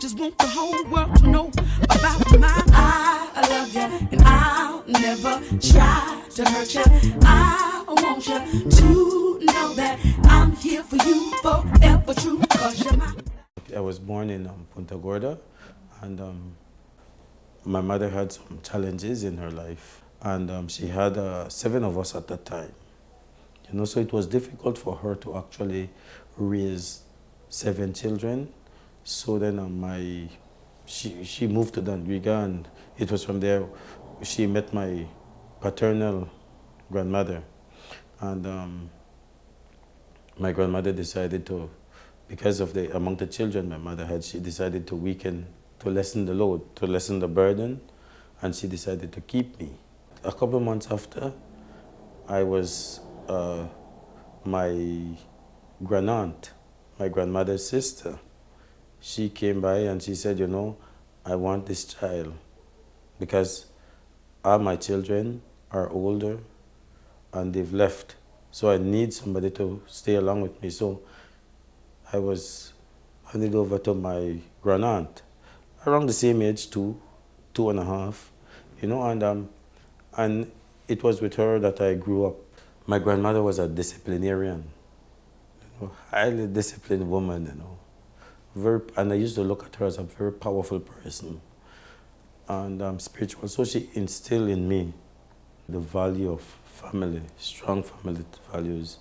just want the whole world to know about I love you, and I'll never try to hurt you. I want you to know that I'm here for you forever true, 'cause you're my... I was born in Punta Gorda, and my mother had some challenges in her life, and she had 7 of us at that time. You know, so it was difficult for her to actually raise 7 children. So then she moved to Dangriga, and it was from there she met my paternal grandmother. And my grandmother decided to, because of the amount of children my mother had, she decided to lessen the load, to lessen the burden, and she decided to keep me. A couple of months after, I was my grandaunt, my grandmother's sister. She came by and she said, you know, I want this child because all my children are older and they've left. So I need somebody to stay along with me. So I was handed over to my grandaunt, around the same age, 2.5, you know, and it was with her that I grew up. My grandmother was a disciplinarian, you know, highly disciplined woman, you know. And I used to look at her as a very powerful person and spiritual. So she instilled in me the value of family, strong family values,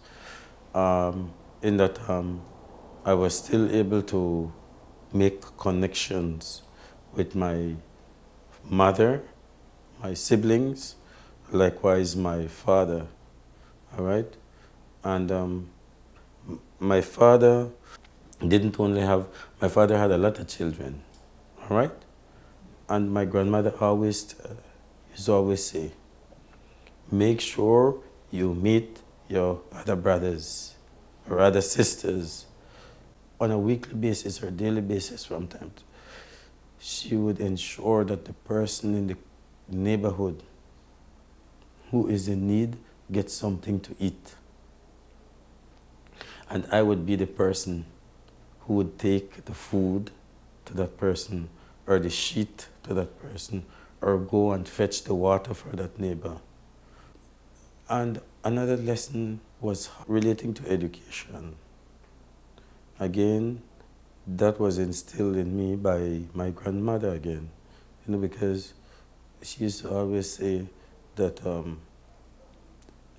in that I was still able to make connections with my mother, my siblings, likewise my father, all right? And my father didn't only have, my father had a lot of children, all right? And my grandmother always used to always say, make sure you meet your other brothers or other sisters on a weekly basis or daily basis from time to time. She would ensure that the person in the neighborhood who is in need gets something to eat. And I would be the person who would take the food to that person, or the sheet to that person, or go and fetch the water for that neighbor. And another lesson was relating to education. Again, that was instilled in me by my grandmother again, you know, because she used to always say that,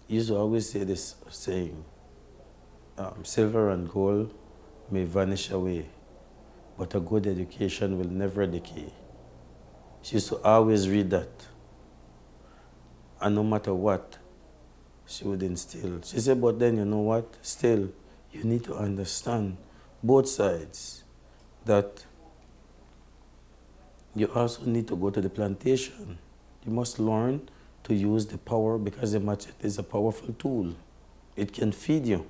used to always say this saying, silver and gold may vanish away, but a good education will never decay. She used to always read that. And no matter what, she would instill. She said, but then you know what? Still, you need to understand both sides, that you also need to go to the plantation. You must learn to use the power, because the machete is a powerful tool. It can feed you.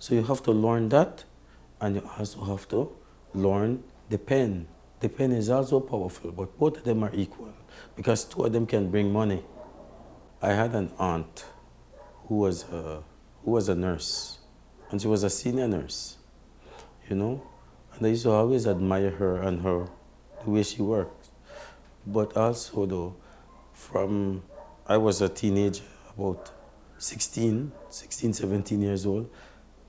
So you have to learn that, and you also have to learn the pen. The pen is also powerful, but both of them are equal, because 2 of them can bring money. I had an aunt who was a nurse, and she was a senior nurse, you know, and I used to always admire her and the way she worked. But also though, I was a teenager, about 16, 17 years old,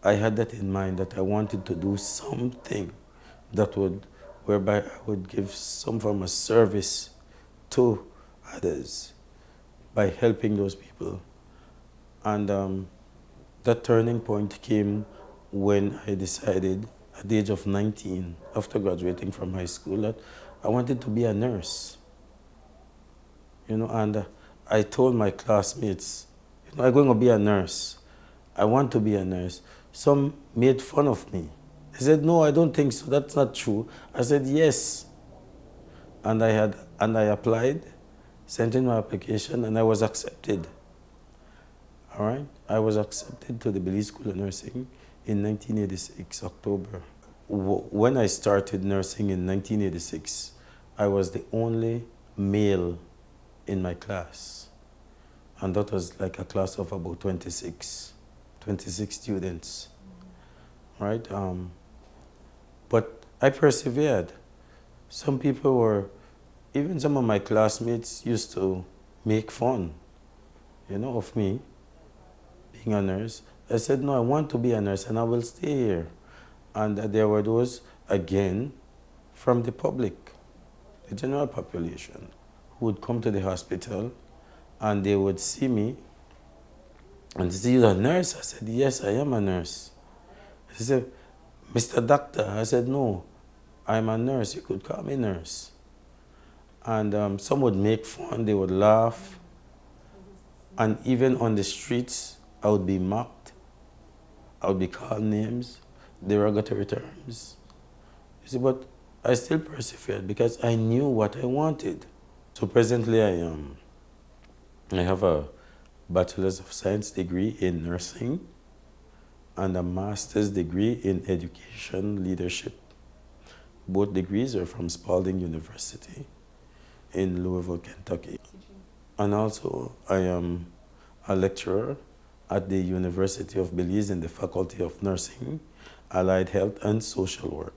I had that in mind, that I wanted to do something that whereby I would give some form of service to others by helping those people. And that turning point came when I decided at the age of 19, after graduating from high school, that I wanted to be a nurse. You know, and I told my classmates, you know, I'm going to be a nurse. I want to be a nurse. Some made fun of me. They said, no, I don't think so. That's not true. I said, yes. And I applied, sent in my application, and I was accepted. All right? I was accepted to the Belize School of Nursing in 1986, October. When I started nursing in 1986, I was the only male in my class. And that was like a class of about 26 students, right? But I persevered. Some people were, even some of my classmates used to make fun, of me being a nurse. I said, no, I want to be a nurse and I will stay here. And there were those, again, from the public, the general population, who would come to the hospital and they would see me and say, you're a nurse? I said, yes, I am a nurse. He said, Mr. Doctor. I said, no, I'm a nurse. You could call me nurse. And some would make fun, they would laugh. And even on the streets, I would be mocked. I would be called names, derogatory terms. You see, but I still persevered because I knew what I wanted. So presently I have a Bachelor's of Science degree in nursing and a Master's degree in education leadership. Both degrees are from Spalding University in Louisville, Kentucky. And also I am a lecturer at the University of Belize in the Faculty of Nursing, Allied Health and Social Work.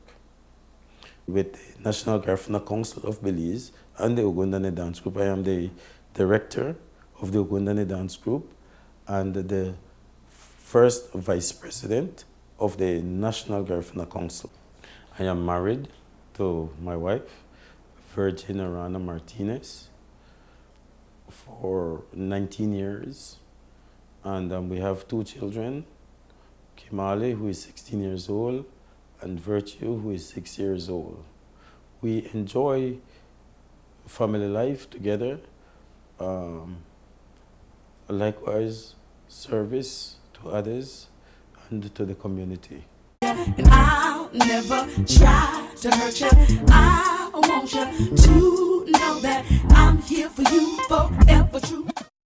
With the National Garifuna Council of Belize and the Ogundane Dance Group, I am the director of the Ogundane Dance Group and the first vice president of the National Garifuna Council. I am married to my wife, Virgin Arana Martinez, for 19 years. And we have 2 children, Kimale, who is 16 years old, and Virtue, who is 6 years old. We enjoy family life together. Likewise, service to others and to the community. And I'll never try to hurt you. I want you to know that I'm here for you.